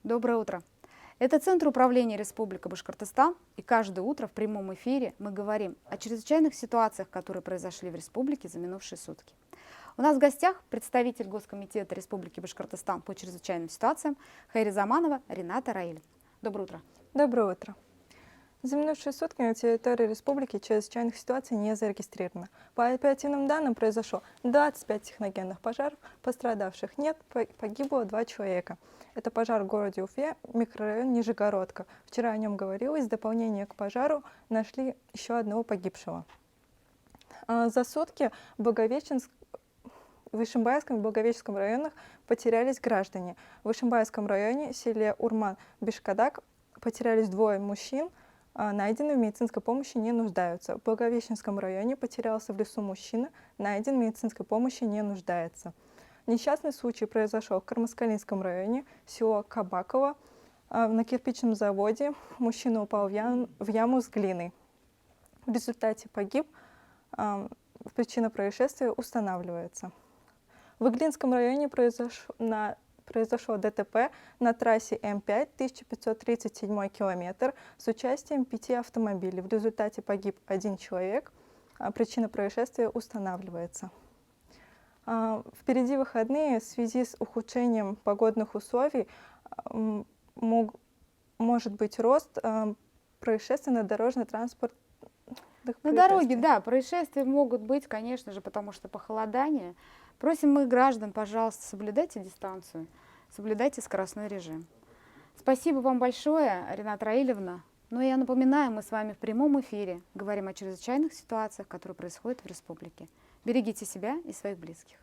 Доброе утро. Это Центр управления Республики Башкортостан, и каждое утро в прямом эфире мы говорим о чрезвычайных ситуациях, которые произошли в республике за минувшие сутки. У нас в гостях представитель Госкомитета Республики Башкортостан по чрезвычайным ситуациям Хайризаманова Рената Раиль. Доброе утро. Доброе утро. За минувшие сутки на территории республики чрезвычайных ситуаций не зарегистрировано. По оперативным данным произошло 25 техногенных пожаров, пострадавших нет, погибло 2 человека. Это пожар в городе Уфе, микрорайон Нижегородка. Вчера о нем говорилось, в дополнение к пожару нашли еще одного погибшего. За сутки в Ишимбайском и Благовещенском районах потерялись граждане. В Ишимбайском районе, селе Урман-Бишкадак, потерялись 2 мужчин, найдены в медицинской помощи, не нуждаются. В Благовещенском районе потерялся в лесу мужчина, найден в медицинской помощи, не нуждается. Несчастный случай произошел в Кармаскалинском районе, село Кабаково. На кирпичном заводе мужчина упал в яму с глиной. В результате погиб. Причина происшествия устанавливается. В Иглинском районе произошло ДТП на трассе М5, 1537 километр, с участием 5 автомобилей. В результате погиб 1 человек. Причина происшествия устанавливается. Впереди выходные. В связи с ухудшением погодных условий может быть рост происшествий на дорожно-транспортных На дороге, да, происшествия могут быть, конечно же, потому что похолодание. Просим мы граждан, пожалуйста, соблюдайте дистанцию, соблюдайте скоростной режим. Спасибо вам большое, Рената Раилевна. Ну и я напоминаю, мы с вами в прямом эфире говорим о чрезвычайных ситуациях, которые происходят в республике. Берегите себя и своих близких.